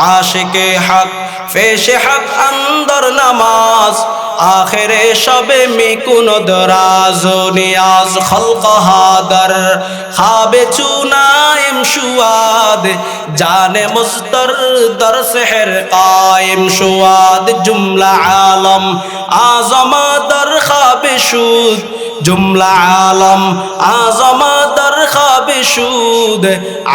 आशिके हक पेशे हक अंदर नमाज आखिरे शबे मिकुन दराज नियाज खल्क हादर खाबे चुनाइम शुआद जाने मुस्तर दर सेहर कायम शुआद जुमला आलम आज़म दर खाबे शुद जुमला आलम आज़म दर खाबे शुद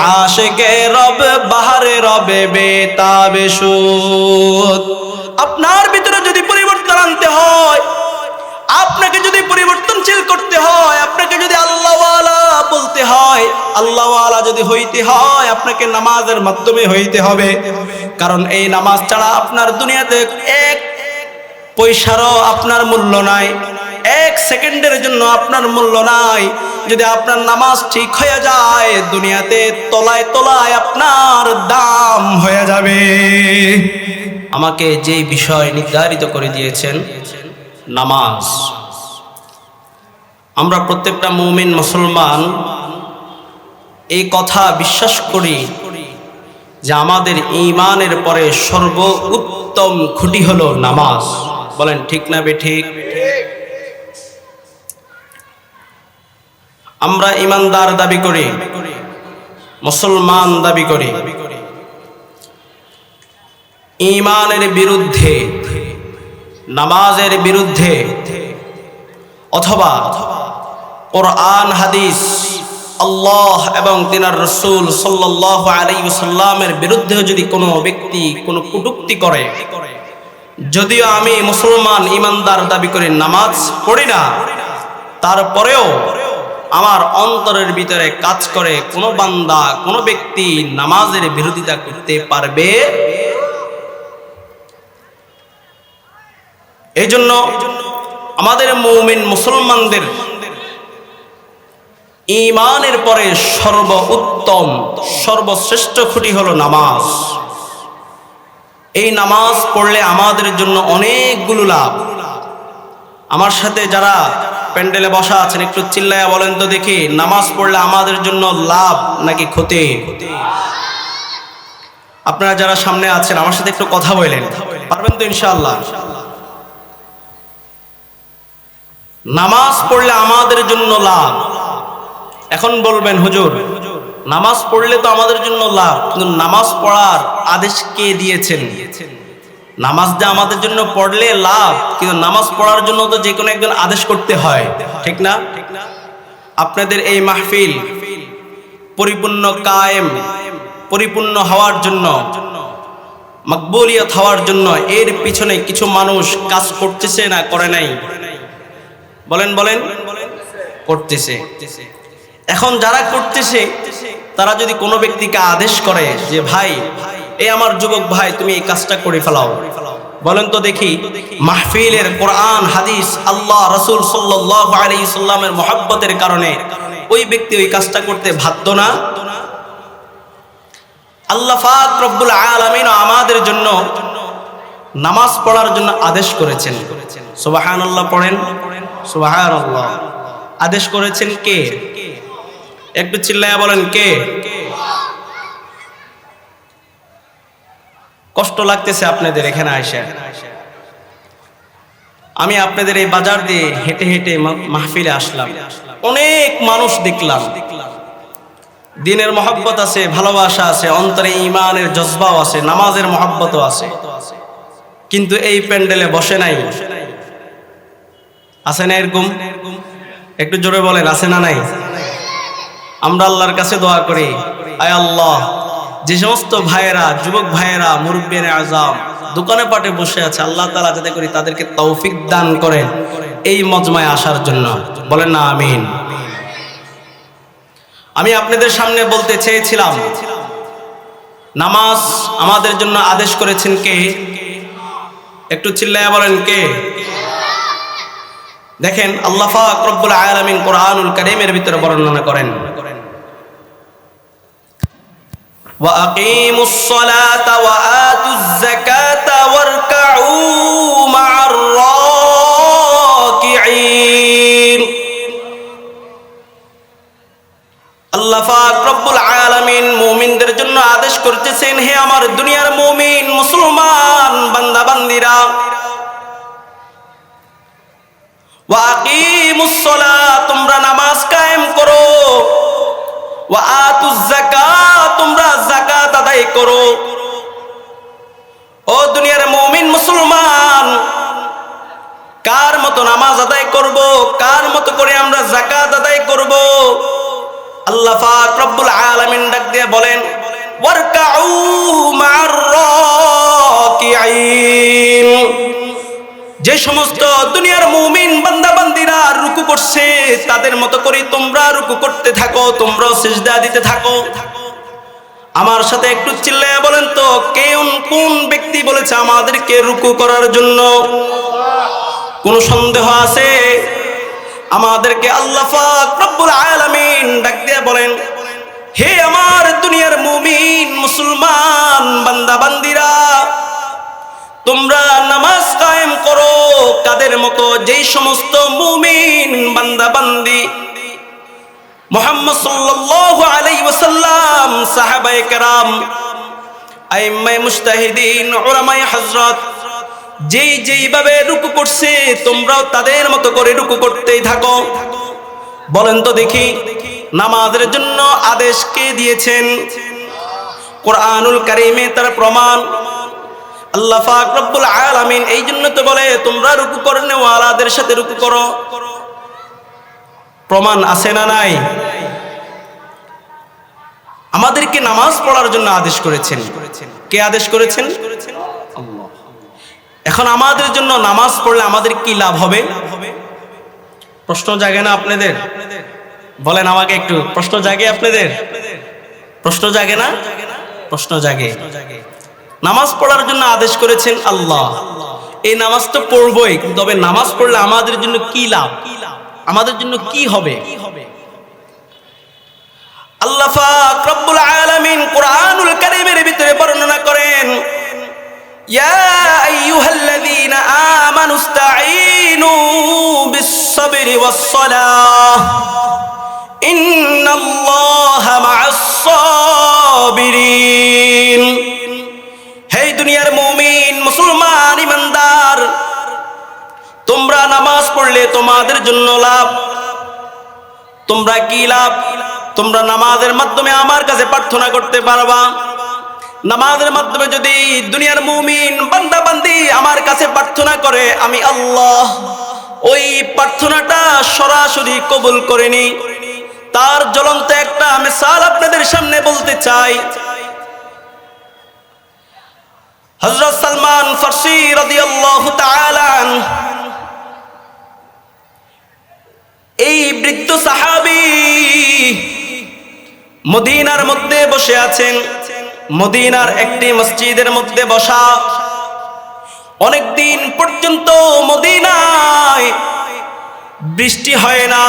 आशिके रब बाहरे रबे बेताबे शुद। আপনার ভিতরে যদি পরিবর্তন আনতে হয়, আপনাকে যদি পরিবর্তনশীল করতে হয়, আপনাকে যদি আল্লাহওয়ালা বলতে হয়, আল্লাহওয়ালা যদি হইতে হয়, আপনাকে নামাজের মাধ্যমে হইতে হবে। কারণ এই নামাজ ছাড়া আপনার দুনিয়াতে এক পয়সারও আপনার মূল্য নাই, এক সেকেন্ডের জন্য আপনার মূল্য নাই। যদি আপনার নামাজ ঠিক হয়ে যায়, দুনিয়াতে তলায় তলায় আপনার দাম হয়ে যাবে। আমাকে যে বিষয় নির্ধারিত করে দিয়েছেন নামাজ, আমরা প্রত্যেকটা মুমিন মুসলমান এই কথা বিশ্বাস করি যে আমাদের ঈমানের পরে সর্বোত্তম খুঁটি হলো নামাজ। বলেন ঠিক না বেঠিক? আমরা ঈমানদার দাবি করি, মুসলমান দাবি করি, ঈমানের বিরুদ্ধে, নামাজের বিরুদ্ধে অথবা কোরআন হাদিস আল্লাহ এবং তিনার রাসূল সাল্লাল্লাহু আলাইহি ওয়াসাল্লামের বিরুদ্ধে যদি কোনো ব্যক্তি কোনো কটূক্তি করে, যদিও আমি মুসলমান ঈমানদার দাবি করি, নামাজ পড়ি না, তারপরেও আমার অন্তরের ভিতরে কাজ করে কোনো বান্দা কোনো ব্যক্তি নামাজের বিরোধিতা করতে পারবে। এই জন্য আমাদের মুমিন মুসলমানদের ঈমানের পরে সর্বোত্তম সর্বশ্রেষ্ঠ খুঁটি হলো নামাজ। এই নামাজ পড়লে আমাদের জন্য অনেকগুলো লাভ। আমার সাথে যারা প্যান্ডেলে বসা আছেন একটু চিল্লায়া বলেন তো দেখি, নামাজ পড়লে আমাদের জন্য লাভ নাকি ক্ষতি? আপনারা যারা সামনে আছেন আমার সাথে একটু কথা বলেন, পারবেন তো ইনশাআল্লাহ? নামাজ পড়লে আমাদের জন্য লাভ। এখন বলবেন হুজুর নামাজ পড়লে তো আমাদের জন্য লাভ, কিন্তু নামাজ পড়ার আদেশ কে দিয়েছেন? নামাজ যে আমাদের জন্য পড়লে লাভ, কিন্তু নামাজ পড়ার জন্য তো যে কোনো একজন আদেশ করতে হয়, ঠিক না? আপনাদের এই মাহফিল পরিপূর্ণ কায়েম পরিপূর্ণ হওয়ার জন্য, মাকবুলিয়ত হওয়ার জন্য এর পিছনে কিছু মানুষ কাজ করতেছে না করে নাই? বলেন বলেন, করতেছে। এখন যারা করতেছে তারা যদি কোনো ব্যক্তিকে আদেশ করে যে ভাই, এই আমার যুবক ভাই তুমি এই কাজটা করে ফেলাও, বলেন তো দেখি মাহফিলের কোরআন হাদিস আল্লাহ রাসূল সাল্লাল্লাহু আলাইহি ওয়াসাল্লামের মহব্বতের কারণে ওই ব্যক্তি ওই কাজটা করতে বাধ্য না? আল্লাহ পাক রব্বুল আলামিন আমাদের জন্য নামাজ পড়ার জন্য আদেশ করেছেন। সুবহানাল্লাহ পড়েন, সুবহানাল্লাহ। আদেশ করেছেন কে? একটু চিল্লায়া বলেন কে? কষ্ট লাগতেছে আপনাদের এখানে আইসা? আমি আপনাদের এই বাজার দিয়ে হেঁটে হেঁটে মাহফিলে আসলাম, অনেক মানুষ দেখলাম, দিনের মহব্বত আছে, ভালোবাসা আছে, অন্তরে ঈমানের জজবাও আছে, নামাজের মহব্বতও আছে, কিন্তু এই প্যান্ডেলে বসে নাই। আছে না এরকম? একটু জোরে বলেন, আছে না নাই? আমরা আল্লাহর কাছে দোয়া করি, আয় আল্লাহ, যে সমস্ত ভাইয়েরা, যুবক ভাইয়েরা, মুরব্বিয়ানে আযম দোকানে পাটে বসে আছে, আল্লাহ তাআলা যাতে করে তাদেরকে তৌফিক দান করেন এই মজমায় আসার জন্য। বলেন না আমিন। আমি আপনাদের সামনে বলতে চেয়েছিলাম, নামাজ আমাদের জন্য আদেশ করেছেন কে? একটু চিল্লায়া বলেন কে? দেখেন আল্লাহ পাক রব্বুল আলামিন কোরআনুল কারীমের ভিতরে বর্ণনা করেন, ওয়া আকিমুস সালাতা ওয়া আতুজ যাকাতা ওয়ারকাউ মা'আর রাকিঈন। আল্লাহ পাক রব্বুল আলামিন মুমিনদের জন্য আদেশ করতেছেন, হে আমার দুনিয়ার মুমিন বান্দা বান্দিরা, ওয়া আকিমুস সালাত, তোমরা নামাজ কায়েম করো, ওয়া আতুজ যাকাত, তোমরা যাকাত আদায় করো। ও দুনিয়ার মুমিন মুসলমান, কার মতো নামাজ আদায় করব, কার মতো করে আমরা যাকাত আদায় করব? আল্লাহ পাক রব্বুল আলামিন ডাক দিয়ে বলেন, ওয়ারকাউ মা'আর রাকিঈন। যে সমস্ত দুনিয়ার মুমিন বান্দা বান্দিরা রুকু করছে, তাদের মতো করে তোমরা রুকু করতে থাকো, তোমরাও সিজদা দিতে থাকো। আমার সাথে একটু চিল্লায়া বলেন তো, কোন ব্যক্তি বলেছে আমাদেরকে রুকু করার জন্য? কোনো সন্দেহ আছে? আমাদেরকে আল্লাহ পাক রব্বুল আলামিন ডাক দিয়ে বলেন, হে আমার দুনিয়ার মুমিন মুসলমান বান্দা বান্দিরা, তোমরা নামাজ কায়েম করো। কাদের মতো? যেই সমস্ত মুমিন বান্দা বান্দি মুহাম্মদ সাল্লাল্লাহু আলাইহি ওয়াসাল্লাম, সাহাবায়ে কেরাম, আইম্মায়ে মুজতাহিদিন, উলামায়ে হযরত যেইভাবে রুকু করছে, তোমরাও তাদের মতো করে রুকু করতেই থাকো। বলেন তো দেখি, নামাজের জন্য আদেশ কে দিয়েছেন? কোরআনুল কারীমে তার প্রমাণ। আল্লাহ পাক রব্বুল আলামিন এই জন্য তো বলে, তোমরা রুকু করনে ওয়ালাদের সাথে রুকু করো। প্রমাণ আছে না নাই? আমাদেরকে নামাজ পড়ার জন্য আদেশ করেছেন। কে আদেশ করেছেন? আল্লাহ। এখন আমাদের জন্য নামাজ পড়লে আমাদের কি লাভ হবে? প্রশ্ন জাগে না আপনাদের? বলেন আমাকে একটু, প্রশ্ন জাগে আপনাদের? প্রশ্ন জাগে না? প্রশ্ন জাগে। নামাজ পড়ার জন্য আদেশ করেছেন আল্লাহ। এই নামাজ তো পড়বই, তবে নামাজ পড়লে আমাদের জন্য কি লাভ, আমাদের জন্য কি হবে? আল্লাহ পাক রব্বুল আলামিন কোরআনুল কারীমের ভিতরে বর্ণনা করেন, ইয়া আইয়ুহাল্লাযীনা আমানুস্তাঈনু বিস-সাবরি ওয়াস-সালাহ ইন্নাল্লাহা মা'আস-সাবিরিন। হে দুনিয়ার মুমিন মুসলমান ইমানদার, তোমরা নামাজ পড়লে তোমাদের জন্য লাভ। তোমরা কি লাভ? তোমরা নামাজের মাধ্যমে আমার কাছে প্রার্থনা করতে পারবা। নামাজের মাধ্যমে যদি দুনিয়ার মুমিন বান্দা বান্দি আমার কাছে প্রার্থনা করে, আমি আল্লাহ ওই প্রার্থনাটা সরাসরি কবুল করে নি। তার জ্বলন্ত একটা মিসাল আপনাদের সামনে বলতে চাই। হযরত সালমান ফারসি রাদিয়াল্লাহু তাআলা আনহু, এই বৃদ্ধ সাহাবী মদিনার মধ্যে বসে আছেন। মদিনার একটি মসজিদের মধ্যে বসা। অনেক দিন পর্যন্ত মদিনায় বৃষ্টি হয় না।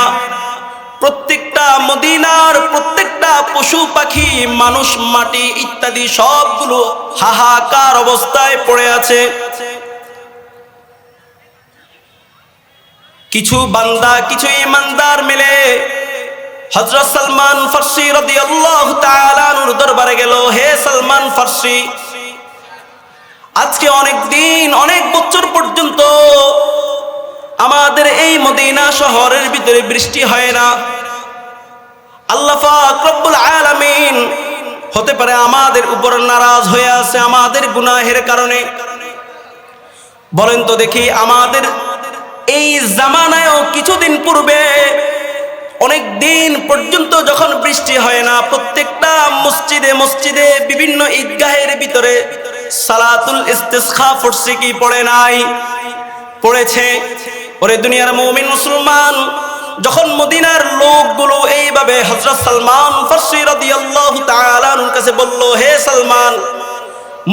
প্রত্যেকটা মদিনার প্রত্যেকটা পশু পাখি, মানুষ, মাটি ইত্যাদি সবগুলো হাহাকার অবস্থায় পড়ে আছে। কিছু বান্দা, কিছু ইমানদার মিলে হযরত সালমান ফারসি রাদিয়াল্লাহু তাআলা আনহুর দরবারে গেল। হে সালমান ফারসি, আজকে অনেক দিন, অনেক বছর পর্যন্ত আমাদের এই মদিনা শহরের ভিতরে বৃষ্টি হয় না। আল্লাহ পাক রব্বুল আলামিন হতে পারে আমাদের উপর নারাজ হয়ে আছে আমাদের গুনাহের কারণে। বলেন তো দেখি, আমাদের এই জামানায়ও কিছুদিন পূর্বে অনেক দিন পর্যন্ত যখন বৃষ্টি হয় না, প্রত্যেকটা মসজিদে মসজিদে বিভিন্ন ঈদগাহের ভিতরে সালাতুল ইস্তিসখা পড়ছে কি পড়ে নাই? পড়েছে। ওরে দুনিয়ার মুমিন মুসলমান, যখন মদিনার লোকগুলো এইভাবে হযরত সালমান ফারসি রাদিয়াল্লাহু তাআলা আনহুর কাছে বলল, হে সালমান,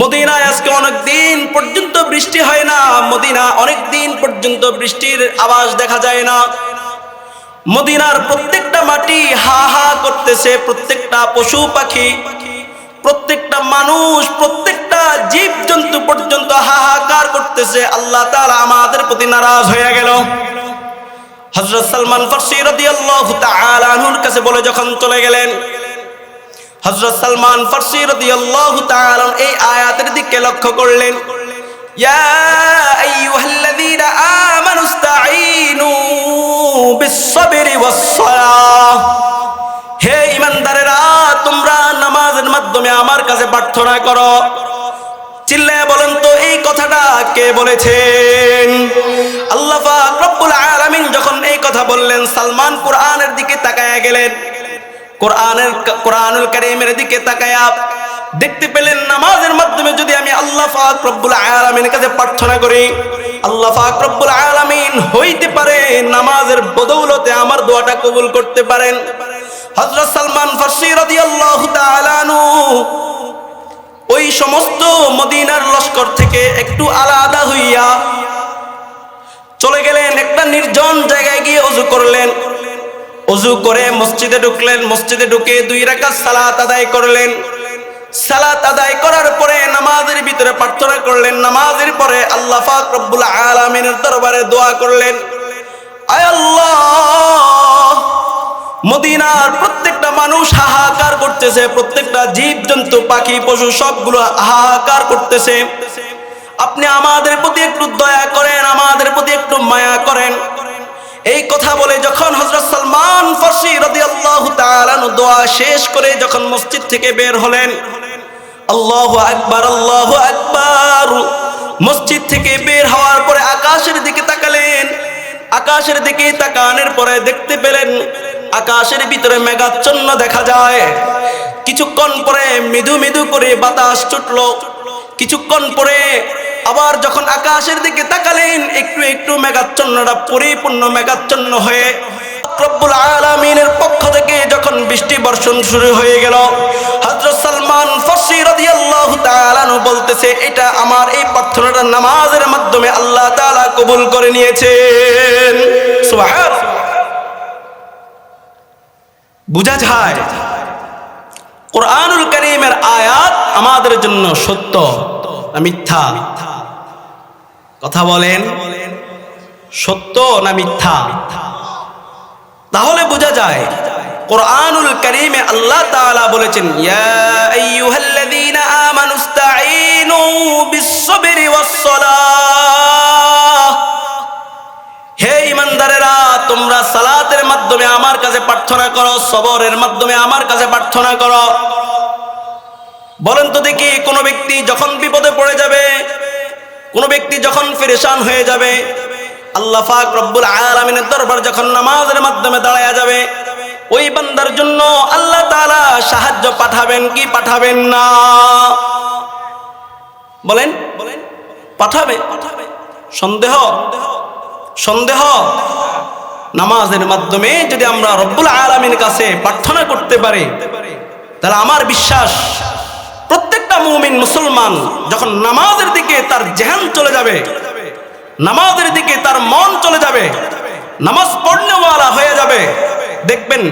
মদিনায় আজকে অনেক দিন পর্যন্ত বৃষ্টি হয় না, মদিনা অনেক দিন পর্যন্ত বৃষ্টির আওয়াজ দেখা যায় না, মদিনার প্রত্যেকটা মাটি হা হা করতেছে, প্রত্যেকটা পশু পাখি, প্রত্যেকটা মানুষ, প্রত্যেকটা জীব জন্তু পর্যন্ত হাহাকার করতেছে। আল্লাহ তাআলা আমাদের প্রতি নারাজ হয়ে গেল। হযরত সালমান ফারসি রাদিয়াল্লাহু তাআলা আনহুর কাছে বলে যখন চলে গেলেন, হযরত সালমান ফারসি রাদিয়াল্লাহু তাআলা এই আয়াতের দিকে লক্ষ্য করলেন। ইয়া আইয়ুহাল্লাযীনা আমানুস্তাঈনু বিস-সাবরি ওয়াস-সালাহ, হে ঈমানদারেরা তোমরা নামাজের মাধ্যমে আমার কাছে প্রার্থনা করো। চিল্লায়া বলেন তো এই কথাটা কে বলেছেন? আল্লাহ পাক রব্বুল আলামিন যখন এই কথা বললেন, সালমান কোরআনের দিকে তাকায়া গেলেন। কোরআনুল কারীমের দিকে তাকায়া দেখতে পেলেন নামাজের মাধ্যমে যদি আমি আল্লাহ পাক রব্বুল আলামিনের কাছে প্রার্থনা করি, আল্লাহ পাক রব্বুল আলামিন হইতে পারে নামাজের বদৌলতে আমার দোয়াটা কবুল করতে পারেন। হযরত সালমান ফারসি রাদিয়াল্লাহু তাআলা আনহু ওই সমস্ত মদিনার লস্কর থেকে একটু আলাদা হইয়া চলে গেলেন, একটা নির্জন জায়গায় গিয়ে ওযু করলেন। ওযু করে মসজিদে ঢুকলেন। মসজিদে ঢুকে 2 রাকাত সালাত আদায় করলেন। সালাত আদায় করার পরে নামাজের ভিতরে প্রার্থনা করলেন। নামাজের পরে আল্লাহ পাক রব্বুল আলামিনের দরবারে দোয়া করলেন, আয় আল্লাহ, মদিনার প্রত্যেকটা মানুষ হাহাকার করতেছে, প্রত্যেকটা জীব জন্তু পাখি পশু সবগুলো হাহাকার করতেছে, আপনি আমাদের প্রতি একটু দয়া করেন, আমাদের প্রতি একটু মায়া করেন। এই কথা বলে যখন হযরত সালমান ফারসি রাদিয়াল্লাহু তাআলা আনহু দোয়া শেষ করে যখন মসজিদ থেকে বের হলেন, আল্লাহু আকবার, আল্লাহু আকবার, মসজিদ থেকে বের হওয়ার পরে আকাশের দিকে তাকালেন। আকাশের দিকে তাকানোর পরে দেখতে পেলেন আকাশের ভিতরে মেঘাচ্ছন্ন দেখা যায়। কিছুক্ষণ পরে মৃদু মৃদু করে বাতাস ছুটলো। কিছুক্ষণ পরে আবার যখন আকাশের দিকে তাকালেন, একটু একটু মেঘাচ্ছন্নটা পরিপূর্ণ মেঘাচ্ছন্ন হয়ে রব্বুল আলামিনের পক্ষ থেকে যখন বৃষ্টি বর্ষণ শুরু হয়ে গেল, হযরত সালমান ফারসি রাদিয়াল্লাহু তাআলা আনহু বলতেছে, এটা আমার এই প্রার্থনাটা নামাজের মাধ্যমে আল্লাহ তাআলা কবুল করে নিয়েছেন। সুবহানাল্লাহ। বুঝা যায় কোরআনুল কারীমের আয়াত আমাদের জন্য সত্য না মিথ্যা? কথা বলেন, সত্য না মিথ্যা? তাহলে বোঝা যায় কোরআনুল কারীমে আল্লাহ তাআলা বলেছেন, ইয়া আইয়ুহাল্লাযীনা আমানুস্তাঈনু বিস-সাবরি ওয়াস-সালাহ, হে ঈমানদারেরা তোমরা সালাতের মাধ্যমে আমার কাছে প্রার্থনা করো, সবরের মাধ্যমে আমার কাছে প্রার্থনা করো। বলেন তো দেখি, কোন ব্যক্তি যখন বিপদে পড়ে যাবে, কোন ব্যক্তি যখন পেরেশান হয়ে যাবে, আল্লাহ পাক রব্বুল আলামিনের দরবার যখন নামাজের মাধ্যমে দাঁড়ায়া যাবে, ওই বান্দার জন্য আল্লাহ তাআলা সাহায্য পাঠাবেন কি পাঠাবেন না? বলেন, পাঠাবে? সন্দেহ? সন্দেহ? নামাজের মাধ্যমে যদি আমরা রব্বুল আলামিনের কাছে প্রার্থনা করতে পারি, তাহলে আমার বিশ্বাস প্রত্যেকটা মুমিন মুসলমান যখন নামাজের দিকে তার জেহান চলে যাবে, নামাজের দিকে তার মন চলে যাবে, নামাজ পড়নেওয়ালা হয়ে যাবে, দেখবেন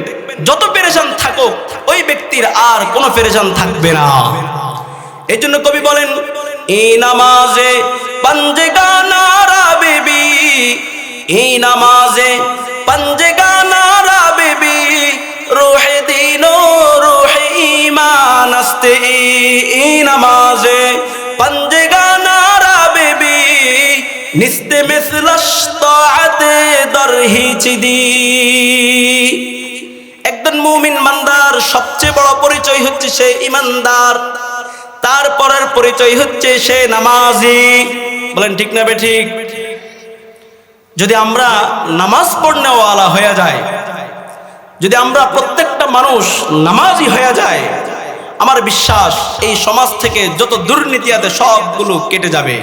যত পেরেশান থাকুক ওই ব্যক্তির আর কোনো পেরেশান থাকবে না। এই জন্য কবি বলেন, এই নামাজে পঞ্জেগা নারা বেবি, এই নামাজে পঞ্জেগা নারা বেবি, রুহে দিনো রুহে ঈমান আস্তে, এই নামাজে পঞ্জেগা নারা বেবি, নিস্তে মিসলাশ তাআতে দরহি চিদি। একজন মুমিন বান্দার সবচেয়ে বড় পরিচয় হচ্ছে সে ঈমানদার, তারপরের পরিচয় হচ্ছে সে নামাজি। বলেন ঠিক না বেঠিক? যদি আমরা নামাজ পড়নেওয়ালা হয়ে যায়, যদি আমরা প্রত্যেকটা মানুষ নামাজি হয়ে যায়, আমার বিশ্বাস এই সমাজ থেকে যত দুর্নীতি আছে সবগুলো কেটে যাবে।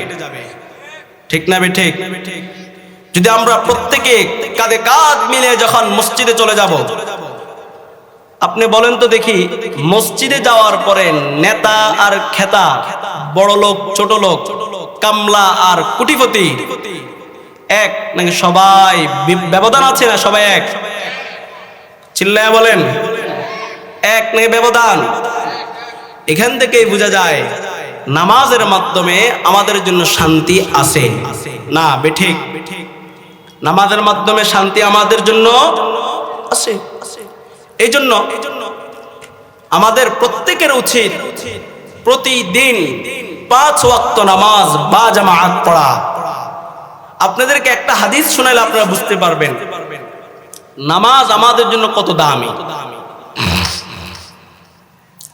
ঠিক না বেঠিক? যদি আমরা প্রত্যেকে কাঁধে কাঁধ মিলে যখন মসজিদে চলে যাব, আপনি বলেন তো দেখি, মসজিদে যাওয়ার পরে নেতা আর খেতা, বড় লোক ছোট লোক, কামলা আর কোটিপতি এক নাকি সবাই ব্যবধান আছে না? সবাই এক? চিল্লায়া বলেন, এক নাকি ব্যবধান? এখান থেকেই বোঝা যায় নামাজের মাধ্যমে আমাদের জন্য শান্তি আছে না বেঠিক? নামাজের মাধ্যমে শান্তি আমাদের জন্য আছে। এই জন্য আমাদের প্রত্যেকের উচিত প্রতিদিন 5 ওয়াক্ত নামাজ বা জামাআত পড়া। আপনাদেরকে একটা হাদিস শোনাইলে আপনারা বুঝতে পারবেন নামাজ আমাদের জন্য কত দামি।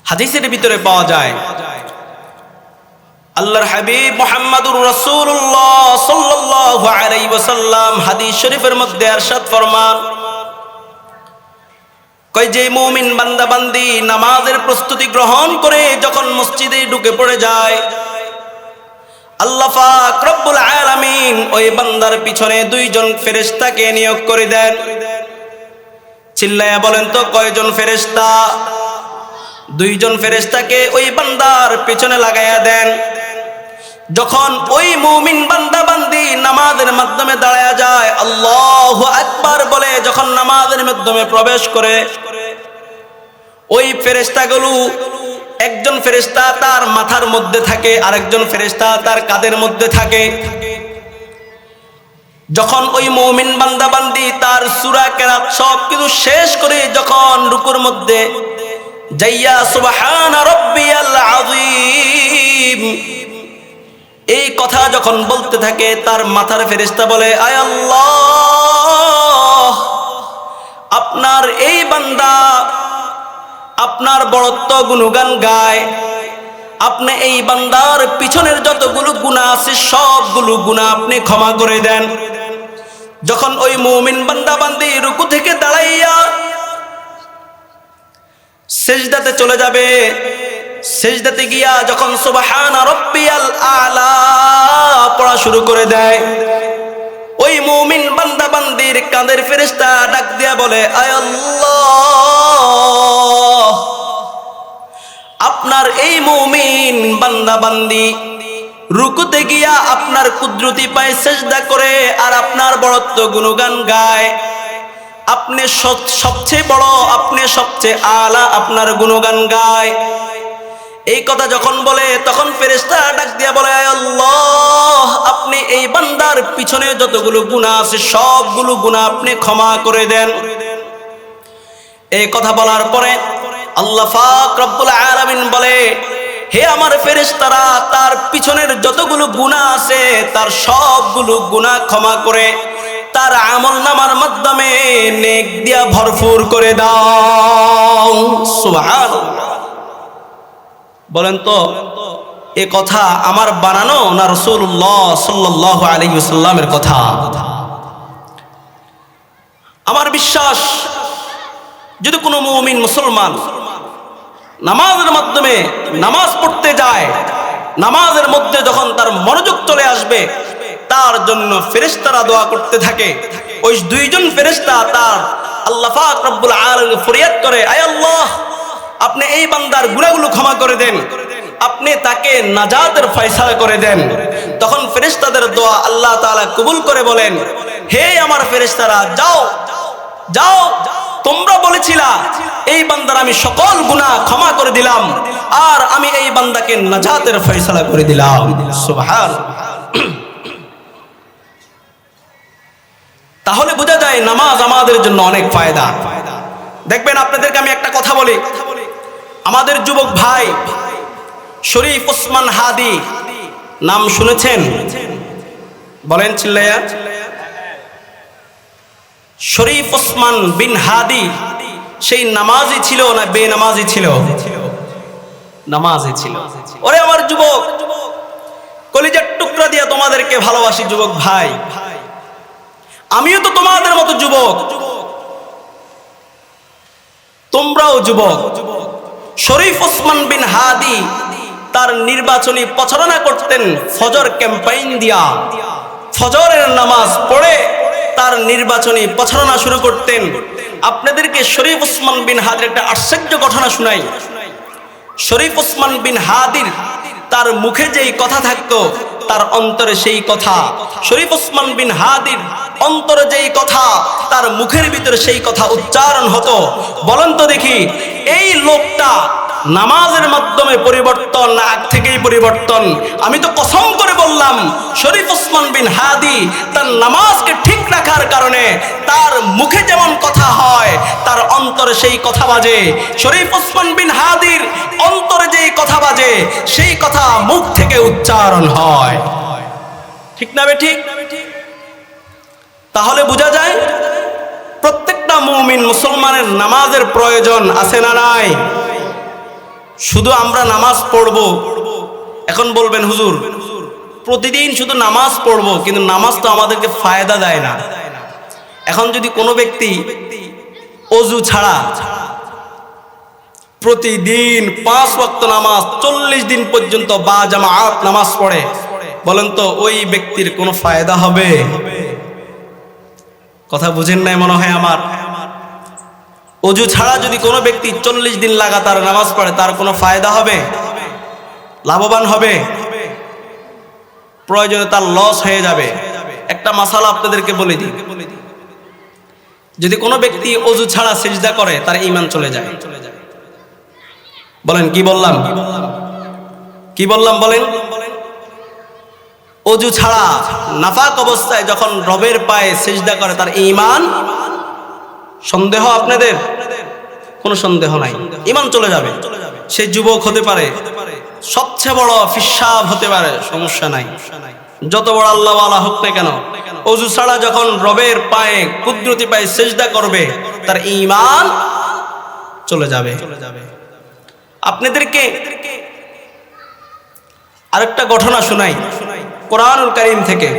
হাদিসের ভিতরে পাওয়া যায় আল্লাহর হাবিব মুহাম্মদুর রাসূলুল্লাহ সাল্লাল্লাহু আলাইহি ওয়াসাল্লাম হাদিস শরীফের মধ্যে ইরশাদ ফরমান, কই যে মুমিন বান্দা বান্দি নামাজের প্রস্তুতি গ্রহণ করে যখন মসজিদে ঢুকে পড়ে যায়, আল্লাহ পাক রব্বুল আলামিন ওই বান্দার পিছনে 2 জন ফেরেশতাকে নিয়োগ করে দেন। চিল্লায়া বলেন তো কয়জন ফেরেশতা? 2 জন ফেরেশতাকে ওই বান্দার পিছনে লাগাইয়া দেন। যখন ওই মুমিন বান্দা বান্দি নামাজের মাধ্যমে দাঁড়ায়া যায়, আল্লাহু আকবার বলে যখন নামাজের মাধ্যমে প্রবেশ করে, ওই ফেরেশতাগুলো একজন ফেরেশতা তার মাথার মধ্যে থাকে, আরেকজন ফেরেশতা তার কাঁধের মধ্যে থাকে। যখন ওই মুমিন বান্দা বান্দি তার সূরা কেরাত সব কিছু শেষ করে যখন রুকুর মধ্যে যাইয়া সুবহানা রাব্বিয়াল আযীম এই কথা যখন বলতে থাকে, তার মাথার ফেরেশতা বলে, আয় আল্লাহ, আপনার এই বান্দা আপনার বড়ত্ব গুণগান গায়, আপনি এই বান্দার পিছনের যতগুলো গুনাহ আছে সবগুলো গুনাহ আপনি ক্ষমা করে দেন। যখন ওই মুমিন বান্দা বান্দি রুকু থেকে দাঁড়াইয়া সিজদাতে চলে যাবে, সিজদাতে গিয়া যখন সুবহানা রাব্বিয়াল আ'লা পড়া শুরু করে দেয়, ওই মুমিন বান্দা বান্দির কাঁধের ফেরেশতা ডাক দিয়া বলে, আয় আল্লাহ, আপনার এই মুমিন বান্দা বান্দি রুকুতে গিয়া আপনার কুদরতি পায়ে সিজদা করে আর আপনার বড়ত্ব গুণগান গায়, আপনি সবচেয়ে বড়, আপনি সবচেয়ে আলা, আপনার গুণগান গায়। এই কথা যখন বলে তখন ফেরেশতা ডাক দিয়া বলে, আয় আল্লাহ, আপনি এই বান্দার পিছনে যতগুলো গুনাহ আছে সবগুলো গুনাহ আপনি ক্ষমা করে দেন। এই কথা বলার পরে আল্লাহ পাক রব্বুল আলামিন বলে, হে আমার ফেরেশতারা, তার পিছনের যতগুলো গুনাহ আছে তার সবগুলো গুনাহ ক্ষমা করে তার আমলনামার মাধ্যমে নেক দিয়া ভরপুর করে দাও। সুবহানাল্লাহ। বলেন তো এ কথা আমার বানানো না রাসূলুল্লাহ সাল্লাল্লাহু আলাইহি ওয়াসাল্লামের কথা? আমার বিশ্বাস, যদি কোনো মুমিন মুসলমান নামাজের মাধ্যমে নামাজ পড়তে যায়, নামাজের মধ্যে যখন তার মনোযোগ চলে আসবে, তার জন্য ফেরেশতারা দোয়া করতে থাকে। ওই 2 জন ফেরেশতা তার আল্লাহ পাক রব্বুল আলামিন ফরিয়াদ করে, আয় আল্লাহ, আপনি এই বান্দার গুনাহগুলো ক্ষমা করে দেন, আপনি তাকে নাজাতের ফয়সালা করে দেন। তখন ফেরেশতাদের দোয়া আল্লাহ তাআলা কবুল করে বলেন, হে আমার ফেরেশতারা, যাও যাও, তোমরা বলেছিলা এই বান্দার আমি সকল গুনাহ ক্ষমা করে দিলাম আর আমি এই বান্দাকে নাজাতের ফয়সালা করে দিলাম। সুবহানাল্লাহ। তাহলে বোঝা যায় নামাজ আমাদের জন্য অনেক ফায়দা। দেখবেন, আপনাদেরকে আমি একটা কথা বলি, আমাদের যুবক ভাই শরীফ ওসমান হাদি নাম শুনেছেন? বলেন চিল্লায়া। শরীফ ওসমান বিন হাদি সেই নামাজি ছিল না বেনামাজি ছিল? নামাজি ছিল। ওরে আমার যুবক, কলিজার টুকরা দিয়া তোমাদেরকে ভালোবাসি যুবক ভাই, আমিও তো তোমাদের মতো যুবক, তোমরাও যুবক। শরীফ ওসমান বিন হাদি তার নির্বাচনী প্রচারণা করতেন ফজর ক্যাম্পেইন দিয়া, ফজরের নামাজ পড়ে তার নির্বাচনী প্রচারণা শুরু করতেন। আপনাদেরকে শরীফ ওসমান বিন হাদির একটা আশ্চর্য ঘটনা শুনাই। শরীফ ওসমান বিন হাদির তার মুখে যেই কথা থাকতো তার অন্তরে সেই কথা, শরীফ ওসমান বিন হাদির অন্তরে যেই কথা তার মুখের ভিতরে সেই কথা উচ্চারণ হতো। বলেন তো দেখি, এই লোকটা নামাজের মাধ্যমে পরিবর্তন না আগ থেকেই পরিবর্তন? আমি তো কসম করে বললাম শরীফ ওসমান বিন হাদি তার নামাজকে ঠিক রাখার কারণে তার মুখে যেমন কথা হয় তার অন্তরে সেই কথা বাজে। শরীফ ওসমান বিন হাদির অন্তরে যেই কথা বাজে সেই কথা মুখ থেকে উচ্চারণ হয়। ঠিক না বেঠিক? তাহলে বোঝা যায় প্রত্যেকটা মুমিন মুসলমানের নামাজের প্রয়োজন আছে না নাই? শুধু আমরা নামাজ পড়ব, এখন বলবেন হুজুর প্রতিদিন শুধু নামাজ পড়ব, কিন্তু নামাজ তো আমাদেরকে ফায়দা দেয় না। এখন যদি কোনো ব্যক্তি অজু ছাড়া প্রতিদিন 5 ওয়াক্ত নামাজ 40 দিন পর্যন্ত বা জামাআত নামাজ পড়ে, বলেন তো ওই ব্যক্তির কোনো ফায়দা হবে? কথা বুঝেন নাই মনে হয় আমার। অজু ছাড়া যদি কোনো ব্যক্তি 40 দিন লাগাতার নামাজ পড়ে তার কোনো ফায়দা হবে? লাভবান হবে? প্রয়োজনে তার লস হয়ে যাবে। একটা মাসালা আপনাদেরকে বলে দিই, যদি কোনো ব্যক্তি অজু ছাড়া সিজদা করে তার ঈমান চলে যায়। বলেন কি বললাম? কি বললাম বলেন? অজু ছাড়া নাফাক অবস্থায় যখন রবের পায়ে সিজদা করে তার ঈমান, সন্দেহ আপনাদের? কোনো সন্দেহ নাই, ঈমান চলে যাবে। সে যুবক হতে পারে, সবচেয়ে বড় ফিসাব হতে পারে, সমস্যা নাই, যত বড় আল্লাহওয়ালা হোক না কেন, অজু ছাড়া যখন রবের পায়ে কুদরতি পায়ে সিজদা করবে তার ঈমান চলে যাবে। আপনাদেরকে আরেকটা ঘটনা শোনাই কোরআনুল কারীম থেকে।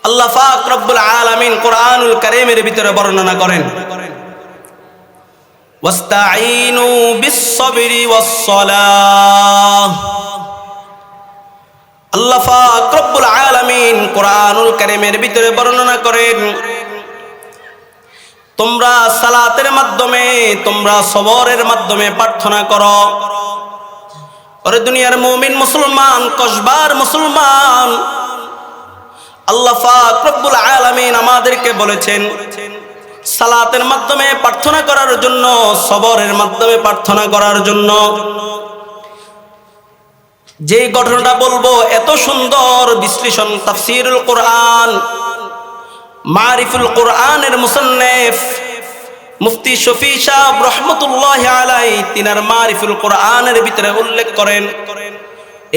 আল্লাহ পাক রব্বুল আলামিন কোরআনুল কারীমের ভিতরে বর্ণনা করেন, ওয়াস্তাঈনু বিস-সাবরি ওয়াস-সালাহ। আল্লাহ পাক রব্বুল আলামিন কোরআনুল কারীমের ভিতরে বর্ণনা করেন, তোমরা সালাতের মাধ্যমে, তোমরা সবরের মাধ্যমে প্রার্থনা করো। ওরে দুনিয়ার মুমিন মুসলমান, কসবার মুসলমান, আল্লাহ পাক রব্বুল আলামিন আমাদেরকে বলেছেন সালাতের মাধ্যমে প্রার্থনা করার জন্য, সবরের মাধ্যমে প্রার্থনা করার জন্য। যে ঘটনাটা বলবো এত সুন্দর বিশ্লেষণ তাফসীরুল কোরআন মারিফুল কোরআনের মুসান্নিফ মুফতি শফি সাহেব রহমতুল্লাহি আলাইহি তিনার মারিফুল কোরআনের ভিতরে উল্লেখ করেন।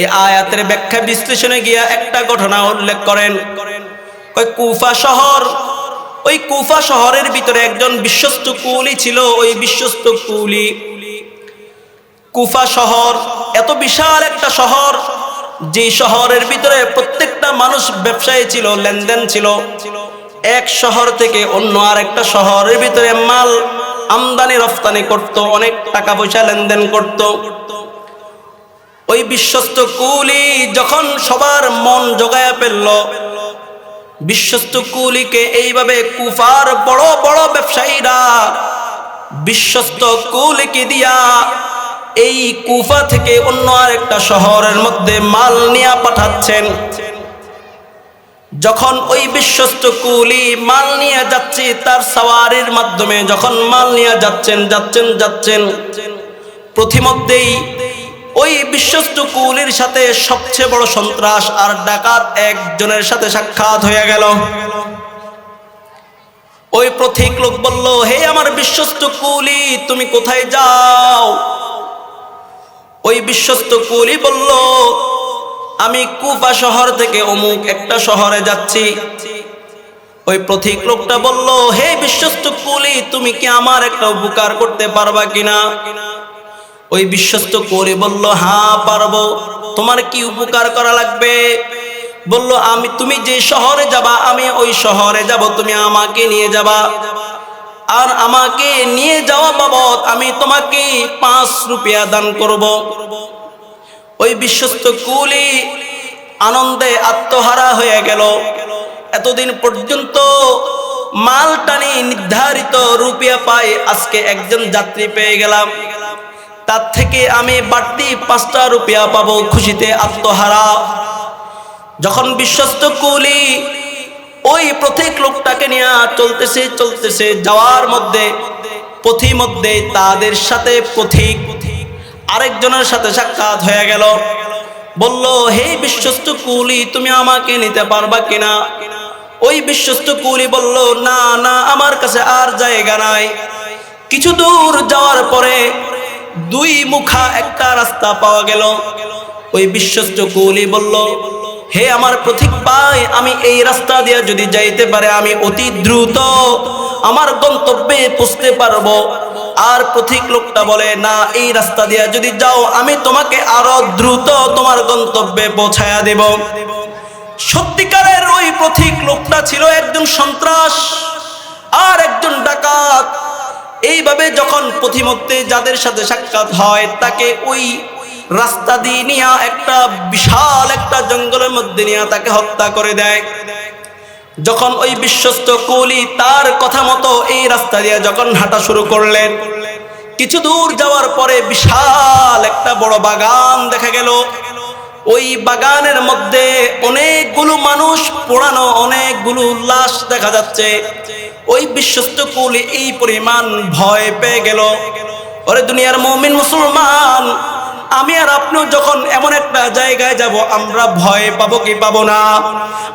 এই আয়াতের ব্যাখ্যা বিশ্লেষণে গিয়া একটা ঘটনা উল্লেখ করেন। ওই কুফা শহর, ওই কুফা শহরের ভিতরে একজন বিশ্বস্ত কুলি ছিল। ওই বিশ্বস্ত কুলি, কুফা শহর এত বিশাল একটা শহর, যে শহরের ভিতরে প্রত্যেকটা মানুষ ব্যবসায়ী ছিল, লেনদেন ছিল। এক শহর থেকে অন্য আরেকটা শহরের ভিতরে মাল আমদানি রফতানি করত, অনেক টাকা পয়সা লেনদেন করত। ওই বিশ্বস্ত কুলি যখন সবার মন জোগায়া ফেলল, বিশ্বস্ত কুলিকে এইভাবে কুফার বড় বড় ব্যবসায়ীরা বিশ্বস্ত কুলিকে দিয়া এই কুফা থেকে অন্য আরেকটা শহরের মধ্যে মাল নিয়ে পাঠাচ্ছেন। যখন ওই বিশ্বস্ত কুলি মাল নিয়ে যাচ্ছে, তার সওয়ারির মাধ্যমে যখন মাল নিয়ে যাচ্ছেন, প্রতিমধ্যেই ওই বিশ্বস্ত কুলির সাথে সবচেয়ে বড় সন্ত্রাস আর ডাকাত একজনের সাথে সাক্ষাৎ হয়ে গেল। ওই পথিক লোক বলল, হে আমার বিশ্বস্ত কুলি, তুমি কোথায় যাও? ওই বিশ্বস্ত কুলি বলল, আমি কুফা শহর থেকে অমুক একটা শহরে যাচ্ছি। ওই পথিক লোকটা বলল, হে বিশ্বস্ত কুলি, তুমি কি আমার একটা উপকার করতে পারবা কিনা? ওই বিশ্বস্ত কুলি বলল, হ্যাঁ পারবো। তোমার কি উপকার করা লাগবে? বলল, তুমি যে শহরে যাবা আমি ওই শহরে যাব, তুমি আমাকে নিয়ে যাবা। আর আমাকে নিয়ে যাওয়া বাবদ আমি তোমাকে 5 রুপিয়া দান করব। ওই বিশ্বস্ত কুলি আনন্দে আত্মহারা হয়ে গেল। এতদিন পর্যন্ত মাল টানি নির্ধারিত রুপিয়া পাই, আজকে একজন যাত্রী পেয়ে গেলাম, তার থেকে আমি বাড়তি 5টা রুপিয়া পাবো, খুশিতে আত্মহারা। যখন বিশ্বস্ত কুলি ওই পথিক লোকটাকে নিয়ে চলতেছে যাওয়ার মধ্যে তাদের সাথে পথিক আরেকজনের সাথে সাক্ষাৎ হয়ে গেল। বলল, হে বিশ্বস্ত কুলি, তুমি আমাকে নিতে পারবা কিনা? ওই বিশ্বস্ত কুলি বলল, না না, আমার কাছে আর জায়গা নাই। কিছু দূর যাওয়ার পরে দুই মুখা একটা রাস্তা পাওয়া গেল। ওই বিশ্বস্ত কুলি বলল, হে আমার পথিক ভাই, আমি এই রাস্তা দিয়ে যদি যাইতে পারে আমি অতি দ্রুত আমার গন্তব্যে পৌঁছতে পারবো। আর পথিক লোকটা বলে, না, এই রাস্তা দিয়ে যদি যাও আমি তোমাকে আরো দ্রুত তোমার গন্তব্যে পৌঁছায়া দেব। সত্যিকারের ওই পথিক লোকটা ছিল একজন সন্ত্রাস আর একজন ডাকাত। এইভাবে যখন পথিমধ্যে যাদের সাথে সাক্ষাৎ হয় তাকে ওই রাস্তা দিয়ে নিয়ে একটা বিশাল একটা জঙ্গলের মধ্যে নিয়ে তাকে হত্যা করে দেয়। যখন ওই বিশ্বস্ত কুলি তার কথা মতো এই রাস্তা দিয়ে যখন হাঁটা শুরু করলেন, কিছু দূর যাওয়ার পরে বিশাল একটা বড় বাগান দেখা গেল। ওই বাগানের মধ্যে অনেকগুলো মানুষ পোড়ানো, অনেকগুলো লাশ দেখা যাচ্ছে। ওই বিশ্বস্ত কুলি এই পরিমাণ ভয় পেয়ে গেল। ওরে দুনিয়ার মুমিন মুসলমান, আমি আর আপনিও যখন এমন একটা জায়গায় যাব আমরা ভয় পাবো কি পাবো না?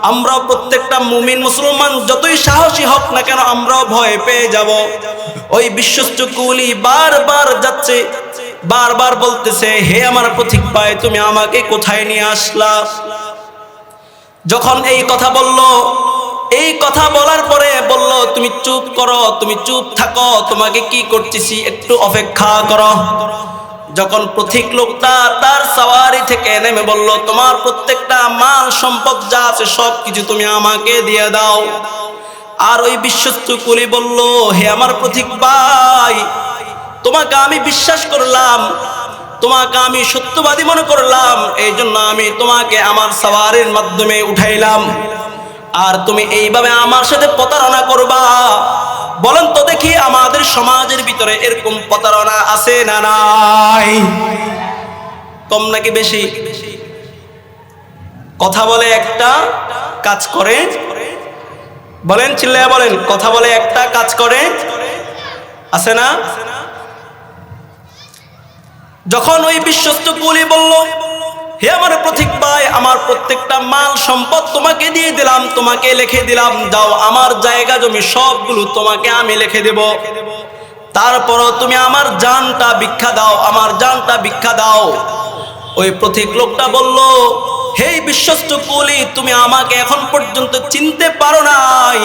আমরা প্রত্যেকটা মুমিন মুসলমান যতই সাহসী হোক না কেন আমরাও ভয় পেয়ে যাব। ওই বিশ্বস্ত কুলি বারবার যাচ্ছে, বারবার বলতেছে, হে আমার পথিক ভাই, তুমি আমাকে কোথায় নিয়ে আসলা? যখন এই কথা বলল, এই কথা বলার পরে বলল, তুমি চুপ করো, তুমি চুপ থাকো, তোমাকে কি করতেছি একটু অপেক্ষা করো। যখন পথিক লোকটা তার সাওয়ারি থেকে নেমে বলল, তোমার প্রত্যেকটা মাল সম্পদ যা আছে সব কিছু তুমি আমাকে দিয়ে দাও। আর ওই বিশ্বস্ত কুলি বলল, হে আমার পথিক ভাই, তোমাকে আমি বিশ্বাস করলাম, তোমাকে আমি সত্যবাদী মনে করলাম, এই জন্য আমি তোমাকে আমার সাওয়ারির মাধ্যমে উঠাইলাম। আর তুমি এইভাবে আমার সাথে প্রতারণা করবা? বলেন তো দেখি, আমাদের সমাজের ভিতরে এরকম প্রতারণা আছে না নাই? কম নাকি বেশি? কথা বলে একটা, কাজ করে, বলেন, চিল্লায়া বলেন, কথা বলে একটা, কাজ করে, আছে না? যখন ওই বিশ্বস্ত কুলি বলল, হে আমার পথিক ভাই, আমার প্রত্যেকটা মাল সম্পদ তোমাকে দিয়ে দিলাম, তোমাকে লিখে দিলাম, যাও আমার জায়গা জমি সবগুলো তোমাকে আমি লিখে দেব, তারপরও তুমি আমার জানটা ভিক্ষা দাও, আমার জানটা ভিক্ষা দাও। ওই পথিক লোকটা বলল, হে বিশ্বস্ত কুলি, তুমি আমাকে এখন পর্যন্ত চিনতে পারো নাই।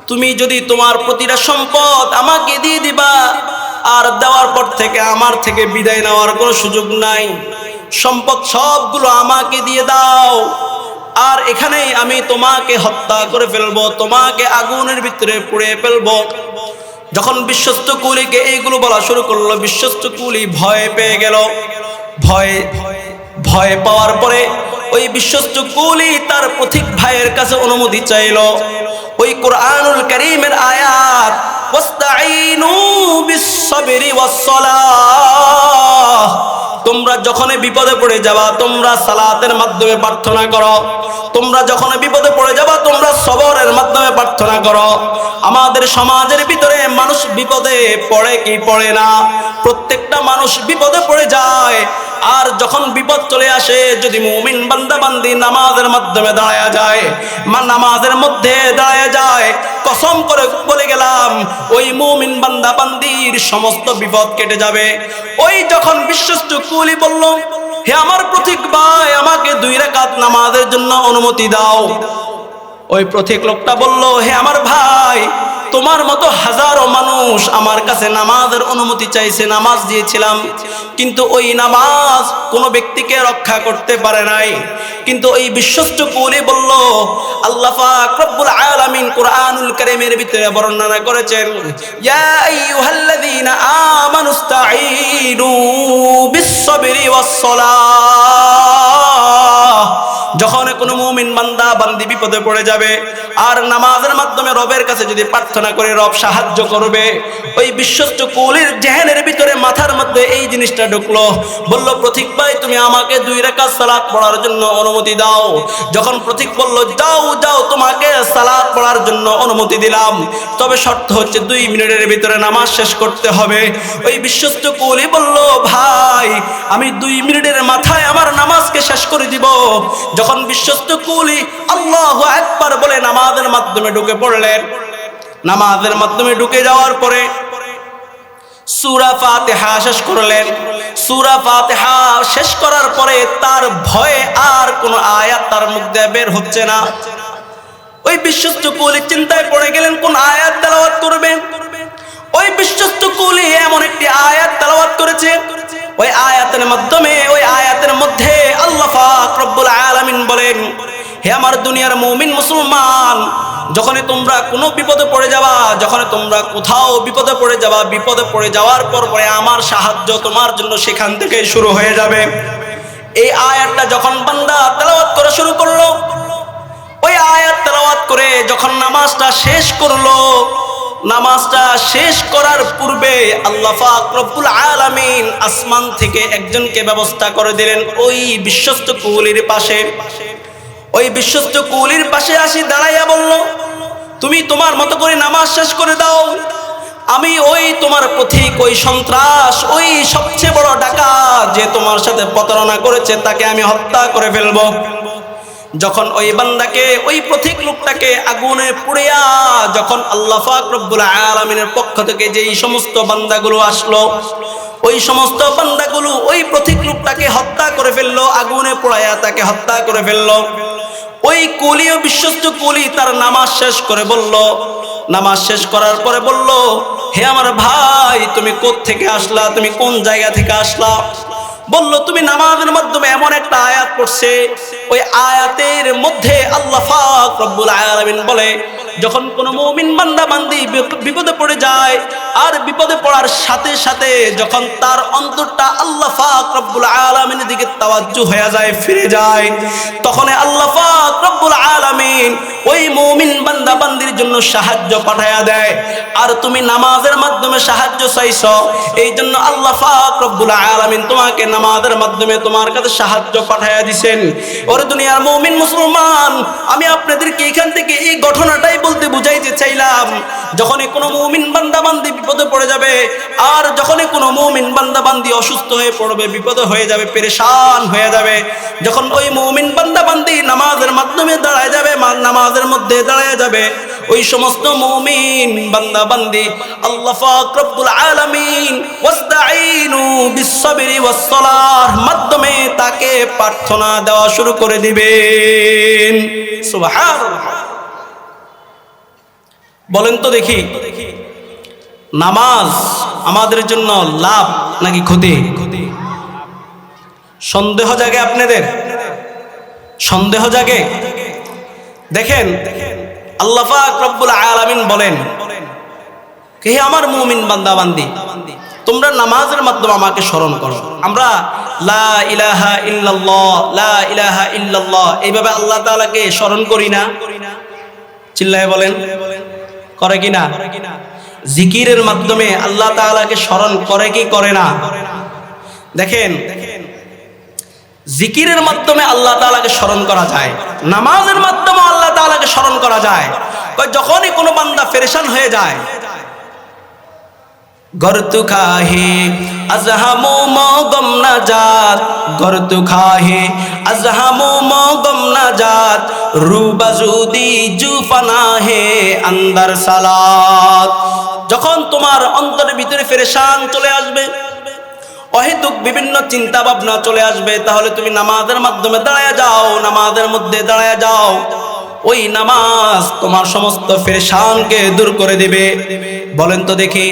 তুমি যদি তোমার প্রতিটা সম্পদ আমাকে দিয়ে দিবা, আর দেওয়ার পর থেকে আমার থেকে বিদায় নেওয়ার কোনো সুযোগ নাই, সম্পদ সবগুলো আমাকে দিয়ে দাও, আর এখানেই আমি তোমাকে হত্যা করে ফেলবো, তোমাকে আগুনের ভিতরে পুড়িয়ে ফেলবো। যখন বিশ্বস্ত কুলিকে এইগুলো বলা শুরু করলো, বিশ্বস্ত কুলি ভয় পেয়ে গেল। ভয় পাওয়ার পরে ওই বিশ্বস্ত কুলি তার পথিক ভাইয়ের কাছে অনুমতি চাইল। ওই কুরআনুল কারীমের আয়াত, ওয়াস্তাঈনু বিস-সাবরি ওয়াস-সালাহ, তোমরা যখন বিপদে পড়ে যাবা তোমরা সালাতের মাধ্যমে প্রার্থনা করো, তোমরা যখন বিপদে পড়ে যাবা তোমরা সবরের মাধ্যমে প্রার্থনা করো। আমাদের সমাজের ভিতরে মানুষ বিপদে পড়ে কি পড়ে না? প্রত্যেকটা মানুষ বিপদে পড়ে যায়। আর যখন বিপদ চলে আসে, যদি মুমিন বান্দা বান্দি নামাজের মাধ্যমে দাঁড়ায়া যায়, নামাজের মধ্যে দাঁড়ায়া যায়, কসম করে বলে গেলাম ওই মুমিন বান্দা বান্দির সমস্ত বিপদ কেটে যাবে। ওই যখন বিশ্বস্ত কুলি বলল, হে আমার পথিক ভাই, আমাকে 2 রাকাত নামাজের জন্য অনুমতি দাও। ওই পথিক লোকটা বলল, হে আমার ভাই, তোমার মতো হাজারো মানুষ আমার কাছে নামাজের অনুমতি চাইছে, নামাজ দিয়েছিলাম, কিন্তু ওই নামাজ কোনো ব্যক্তিকে রক্ষা করতে পারে নাই। কিন্তু ওই বিশ্বস্ত কুলি বলল, আল্লাহ পাক রব্বুল আলামিন কুরআনুল কারীমের ভিতরে বর্ণনা করেছেন, ইয়া আইয়ুহাল্লাযীনা আমানুস্তাঈনু বিস-সাবরি ওয়াস-সালাহ। যখন কোনো মুমিন বান্দা বান্দি বিপদে পড়ে যাবে। আর নামাজের মাধ্যমে রবের কাছে যদি প্রার্থনা করে রব সাহায্য করবে। ওই বিশ্বস্ত কুলির জেহেনের ভিতরে মাথার মধ্যে এই জিনিসটা ঢুকলো, বলল প্রতীক ভাই তুমি আমাকে 2 রাকাত সালাত পড়ার জন্য অনুমতি দাও। যখন প্রতীক বলল যাও যাও তোমাকে সালাত পড়ার জন্য অনুমতি দিলাম, তবে শর্ত হচ্ছে 2 মিনিটের ভিতরে নামাজ শেষ করতে হবে। ওই বিশ্বস্ত কুলি বলল ভাই আমি 2 মিনিটের মাথায় আমার নামাজকে শেষ করে দিব। যখন বিশ্বস্ত কুলি আল্লাহু আকবার বলে নামাজের মাধ্যমে ঢুকে পড়লেন, নামাজের মাধ্যমে ঢুকে যাওয়ার পরে সূরা ফাতিহা শেষ করলেন। সূরা ফাতিহা শেষ করার পরে তার ভয়ে আর কোনো আয়াত তার মুখ দিয়ে বের হচ্ছে না। ওই বিশ্বস্ত কুলি চিন্তায় পড়ে গেলেন কোন আয়াত তেলাওয়াত করবে। ওই বিশ্বস্ত কুলি এমন একটি আয়াত তেলাওয়াত করেছে, ওই আয়াতের মধ্যে আল্লাহ পাক রব্বুল আলামিন বলেন, হে আমার দুনিয়ার মুমিন মুসলমান, যখনই তোমরা কোনো বিপদে পড়ে যাবা, যখনই তোমরা কোথাও বিপদে পড়ে যাবা, বিপদে পড়ে যাওয়ার পরে আমার সাহায্য তোমার জন্য সেখান থেকে শুরু হয়ে যাবে। এই আয়াতটা যখন বান্দা তেলাওয়াত করা শুরু করলো, ওই আয়াত তেলাওয়াত করে যখন নামাজটা শেষ করলো, নামাজটা শেষ করার পূর্বে আল্লাহ পাক রব্বুল আলামিন আসমান থেকে একজনকে ব্যবস্থা করে দিলেন ওই বিশ্বস্ত কুলির পাশে। ওই বিশ্বস্ত কুলির পাশে আসি দাঁড়াইয়া বলল, তুমি তোমার মতো করে নামাজ শেষ করে দাও, আমি ওই তোমার পথিক, ওই সন্ত্রাস, ওই সবচেয়ে বড় ডাকাত যে তোমার সাথে প্রতারণা করেছে তাকে আমি হত্যা করে ফেলবো। যখন ওই বান্দাকে, ওই পথিক লোকটাকে আগুনে পুড়িয়া যখন আল্লাহ পাক রব্বুল আলামিনের পক্ষ থেকে যেই সমস্ত বান্দাগুলো আসলো, ওই সমস্ত বান্দাগুলো ওই পথিক লোকটাকে হত্যা করে ফেললো, আগুনে পোড়াইয়া তাকে হত্যা করে ফেললো। ওই কুলি ও বিশ্বস্ত কুলি তার নামাজ শেষ করে বলল, নামাজ শেষ করার পরে বলল, হে আমার ভাই তুমি কোত্থেকে আসলা, তুমি কোন জায়গা থেকে আসলা? বলল তুমি নামাজের মাধ্যমে এমন একটা আয়াত পড়ছে, ওই আয়াতের মধ্যে আল্লাহ পাক রব্বুল আলামিন বলে, যখন কোনো মুমিন বান্দা বান্দি বিপদে পড়ে যায়, আর বিপদে পড়ার সাথে সাথে যখন তার অন্তরটা আল্লাহ পাক রব্বুল আলামিনের দিকে তাওয়াজ্জু হয়ে যায়, ফিরে যায়, তখন আল্লাহ পাক রব্বুল আলামিন ওই মুমিন বান্দা বান্দির জন্য সাহায্য পাঠায়া দেয়। আর তুমি নামাজের মাধ্যমে সাহায্য চাইছো, এই জন্য আল্লাহ পাক রব্বুল আলামিন তোমাকে নামাজের মাধ্যমে তোমার কাছে সাহায্য পাঠায়া দিবেন। ওরে দুনিয়ার মুমিন মুসলমান, আমি আপনাদেরকে এখান থেকে এই ঘটনাটাই বলতে বুঝাইতে চাইলাম, যখনই কোনো মুমিন বান্দা বান্দি বিপদে পড়ে যাবে, আর যখনই কোনো মুমিন বান্দা বান্দি অসুস্থ হয়ে পড়বে, বিপদে হয়ে যাবে, পেরেশান হয়ে যাবে, যখন ওই মুমিন বান্দা বান্দি নামাজের মাধ্যমে দাঁড়ায় যাবে, নামাজের মধ্যে দাঁড়ায় যাবে, ওই সমস্ত মুমিন বান্দা বান্দি আল্লাহ পাক রব্বুল আলামিন ওয়াস্তাঈনু বিস-সাবরি ওয়াস-সালাহ মাধ্যমে তাকে প্রার্থনা দেওয়া শুরু করে দিবেন। সুবহানাল্লাহ। বলেন তো দেখি, নামাজ আমাদের জন্য লাভ নাকি ক্ষতি? সন্দেহ জাগে আপনাদের? সন্দেহ জাগে? দেখেন আল্লাহ পাক রব্বুল আলামিন বলেন, হে আমার মুমিন বান্দা বান্দি, তোমরা নামাজের মাধ্যমে আমাকে স্মরণ করো। আমরা লা ইলাহা ইল্লাল্লাহ, লা ইলাহা ইল্লাল্লাহ এইভাবে আল্লাহ তাআলাকে স্মরণ করি না? চিল্লায়ে বলেন, করে কি না? জিকিরের মাধ্যমে আল্লাহ তাআলাকে স্মরণ করে কি করে না? দেখেন জিকিরের মাধ্যমে আল্লাহ তাআলাকে স্মরণ করা যায়, নামাজের মাধ্যমে আল্লাহ তাআলাকে স্মরণ করা যায়। যখনই কোনো বান্দা পেরেশান হয়ে যায়, গরতু খাহে আজহামু মগম নাজাত, গরতু খাহে আজহামু মগম নাজাত, রুবাজুদি জুফানা হে আন্দার সালাত। যখন তোমার অন্তরের ভিতরে পেরেশান চলে আসবে, অহেতুক বিভিন্ন চিন্তা ভাবনা চলে আসবে, তাহলে তুমি নামাজের মাধ্যমে দাঁড়ায় যাও, নামাজের মধ্যে দাঁড়ায় যাও। ওই নামাজ তোমার সমস্ত পেরেশানকে দূর করে দিবে। বলেন তো দেখি,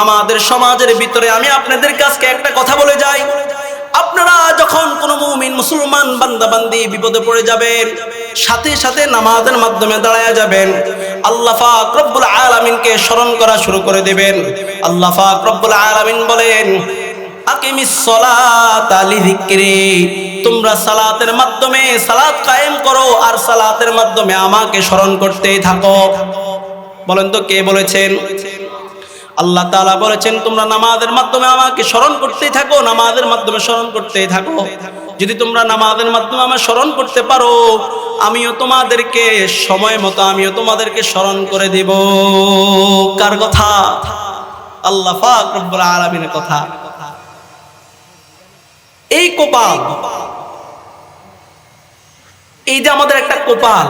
আমাদের সমাজের ভিতরে আমি আপনাদের কাছে একটা কথা বলে যাই, আপনারা যখন কোনো মুমিন মুসলমান বান্দা বান্দি বিপদে পড়ে যাবেন, সাথে সাথে নামাজের মাধ্যমে দাঁড়ায় যাবেন, আল্লাহ পাক রব্বুল আলামিনকে স্মরণ করা শুরু করে দিবেন। আল্লাহ পাক রব্বুল আলামিন বলেন, আকিমিস সালাতা লিযিকরি, তোমরা সালাতের মাধ্যমে সালাত কায়েম করো আর সালাতের মাধ্যমে আমাকে স্মরণ করতেই থাকো। বলেন তো কে বলেছেন? আল্লাহ তাআলা বলেছেন তোমরা নামাজের মাধ্যমে আমাকে স্মরণ করতেই থাকো, নামাজের মাধ্যমে স্মরণ করতেই থাকো। যদি তোমরা নামাজের মাধ্যমে আমাকে স্মরণ করতে পারো, আমিও তোমাদেরকে সময় মতো আমিও তোমাদেরকে স্মরণ করে দেব। কার কথা? আল্লাহ পাক রব্বুল আলামিনের কথা। এই কপাল, এই যে আমাদের একটা কপাল,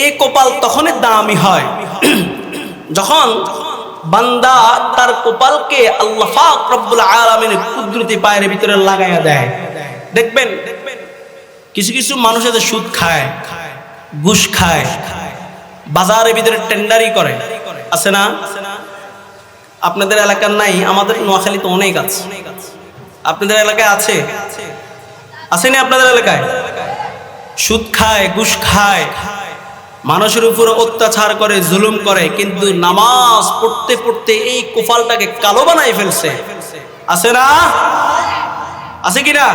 এই কপাল তখনই দামি হয় যখন বান্দা তার কপালকে আল্লাহ পাক রব্বুল আলামিনের কুদরতি পায়ের ভিতরে লাগাইয়া দেয়। দেখবেন কিছু কিছু মানুষ আছে সুদ খায়, ঘুষ খায়, বাজারের ভিতরে টেন্ডারি করে, আছে না? আপনাদের এলাকার নাই, আমাদের নোয়াখালীতে অনেক আছে। আপনাদের এলাকায় আছে? আসেনি আপনাদের এলাকায়? সুদ খায়, ঘুষ খায়, মানুষের উপরে অত্যাচার করে, জুলুম করে, কিন্তু নামাজ পড়তে পড়তে এই কপালটাকে কালো বানাই ফেলছে। আছে না? আছে কিনা?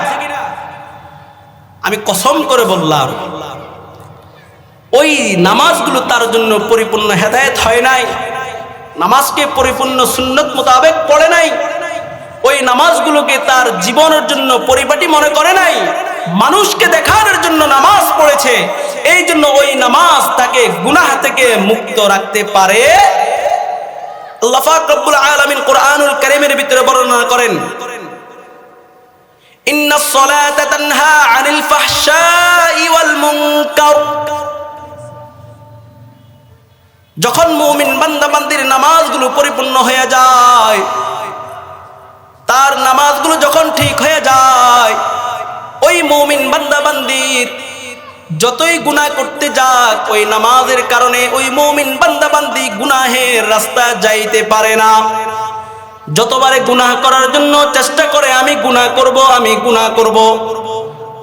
আমি কসম করে বললাম, ওই নামাজগুলো তার জন্য পরিপূর্ণ হেদায়েত হয় নাই, নামাজকে পরিপূর্ণ সুন্নত মোতাবেক পড়ে নাই, ওই নামাজগুলোকে তার জীবনের জন্য পরিপাটি মনে করে নাই, মানুষকে দেখানোর জন্য নামাজ পড়েছে। এই জন্য ওই নামাজ তাকে গুনাহ থেকে মুক্ত রাখতে পারে। আল্লাহ পাক রব্বুল আলামিন কোরআনুল কারীমের ভিতরে বর্ণনা করেন, ইন্নাস সালাতা তানহা আনিল ফাহশাই ওয়াল মুনকার। যখন মুমিন বান্দা বান্দির নামাজগুলো পরিপূর্ণ হয়ে যায়, তার নামাজগুলো যখন ঠিক হয়ে যায়, ওই মুমিন বান্দা বান্দির যতই গুনাহ করতে যাক, ওই নামাজের কারণে ওই মুমিন বান্দা বান্দি গুনাহের রাস্তা যাইতে পারে না। যতবারে গুনাহ করার জন্য চেষ্টা করে, আমি গুনাহ করব, আমি গুনাহ করব,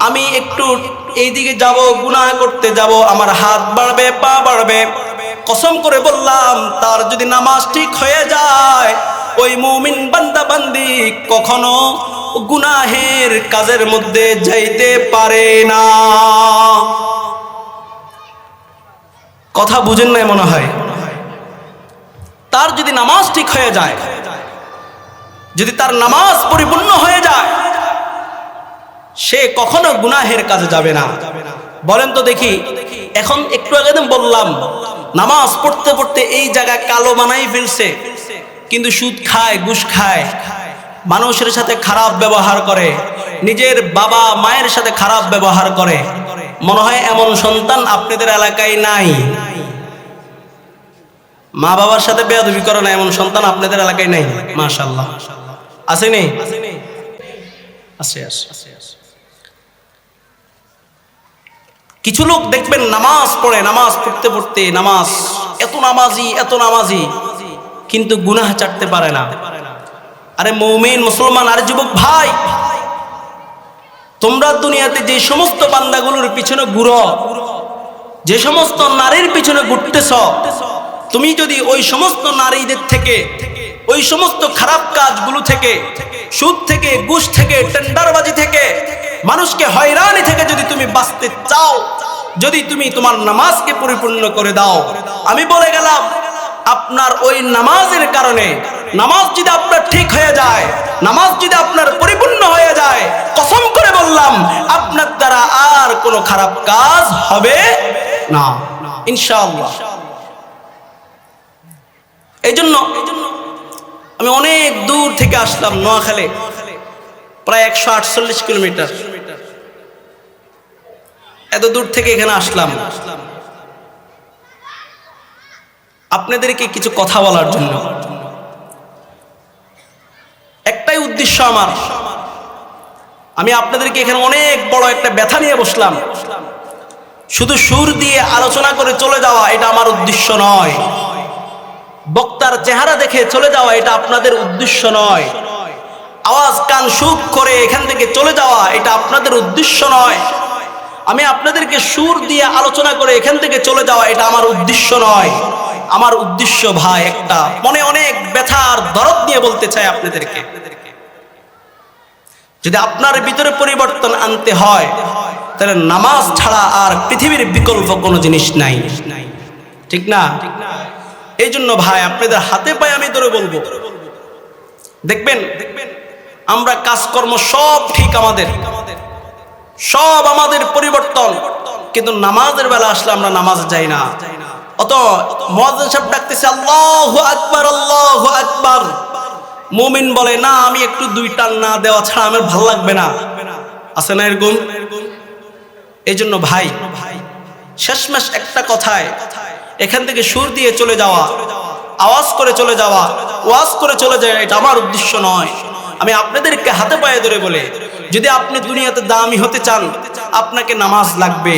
আমি একটু এইদিকে যাব, গুনাহ করতে যাব, আমার হাত বাড়বে, পা বাড়বে। কসম করে বললাম, তার যদি নামাজ ঠিক হয়ে যায়, ওই মুমিন বান্দা বান্দি কখনো গুনাহের কাজের মধ্যে যাইতে পারে না। কথা বুঝেন নাই মনে হয়? তার যদি নামাজ ঠিক হয়ে যায়, যদি তার নামাজ পরিপূর্ণ হয়ে যায়, সে কখনো গুনাহের কাজে যাবে না। বলেন তো দেখি, এখন একটু আগে বললাম নামাজ পড়তে পড়তে এই জায়গা কালো বানাই ফেলছে, কিন্তু সুদ খায়, ঘুষ খায়, মানুষের সাথে খারাপ ব্যবহার করে, নিজের বাবা মায়ের সাথে খারাপ ব্যবহার করে। মনে হয় এমন সন্তান আপনাদের এলাকায় নাই। মা বাবার সাথে বেয়াদবি করে না, এমন সন্তান আপনাদের এলাকায় নাই। মাশাআল্লাহ, আসেনি? আছে। কিছু লোক দেখবেন নামাজ পড়ে, নামাজ পড়তে পড়তে নামাজ, এত নামাজি, কিন্তু গুনাহ ছাড়তে পারে না। আরে মুমিন মুসলমান, আরে যুবক ভাই, তোমরা দুনিয়াতে যে সমস্ত বান্দাগুলোর পিছনে ঘুরো, যে সমস্ত নারীর পিছনে ঘুরতেছ, তুমি যদি ওই সমস্ত নারীদের থেকে, ওই সমস্ত খারাপ কাজগুলো থেকে, সুদ থেকে, ঘুষ থেকে, টেন্ডারবাজি থেকে, মানুষকে হয়রানি থেকে যদি তুমি বাঁচতে চাও, যদি তুমি তোমার নামাজকে পরিপূর্ণ করে দাও, আমি বলে গেলাম আপনার ওই নামাজের কারণে, নামাজ যদি আপনার ঠিক হয়ে যায়, নামাজ যদি আপনার পরিপূর্ণ হয়ে যায়, কসম করে বললাম আপনার দ্বারা আর কোনো খারাপ কাজ হবে না ইনশাআল্লাহ। এই জন্য আমি অনেক দূর থেকে আসলাম, নোয়াখালী, প্রায় 148 কিলোমিটার, এত দূর থেকে এখানে আসলাম আপনাদেরকে কিছু কথা বলার জন্য। একটাই উদ্দেশ্য আমার, আমি আপনাদেরকে এখানে অনেক বড় একটা ব্যথা নিয়ে বসলাম, শুধু সুর দিয়ে আলোচনা করে চলে যাওয়া এটা আমার উদ্দেশ্য নয়, বক্তার চেহারা দেখে চলে যাওয়া এটা আপনাদের উদ্দেশ্য নয়, আওয়াজ কান সুখ করে এখান থেকে চলে যাওয়া এটা আপনাদের উদ্দেশ্য নয়, আমি আপনাদেরকে সুর দিয়ে আলোচনা করে এখান থেকে চলে যাওয়া এটা আমার উদ্দেশ্য নয়। আমার উদ্দেশ্য ভাই একটা, মনে অনেক ব্যথার দরদ নিয়ে বলতে চাই আপনাদেরকে। যদি আপনার ভিতরে পরিবর্তন আনতে হয় তাহলে নামাজ ছাড়া আর পৃথিবীর বিকল্প কোনো জিনিস নাই, ঠিক না? এই জন্য ভাই আপনাদের হাতে পায়ে আমি ধরে বলবো, দেখবেন আমরা কাজকর্ম সব ঠিক, আমাদের সব আমাদের পরিবর্তন, কিন্তু নামাজের বেলা আসলে আমরা নামাজ যাই না। অত মুয়াজ্জিন সাহেব ডাকতেছে আল্লাহু আকবার, আল্লাহু আকবার, মুমিন বলে না আমি একটু দুই টান না দেওয়া ছাড়া আমার ভালো লাগবে না, আছে না এরকম? এই জন্য ভাই শেষমেশ একটা কথায় এখান থেকে সুর দিয়ে চলে যাওয়া, আওয়াজ করে চলে যাওয়া, ওয়াজ করে চলে যায়, এটা আমার উদ্দেশ্য নয়। আমি আপনাদেরকে হাতে পায়ে ধরে বলে, যদি আপনি দুনিয়াতে দামি হতে চান আপনাকে নামাজ লাগবে,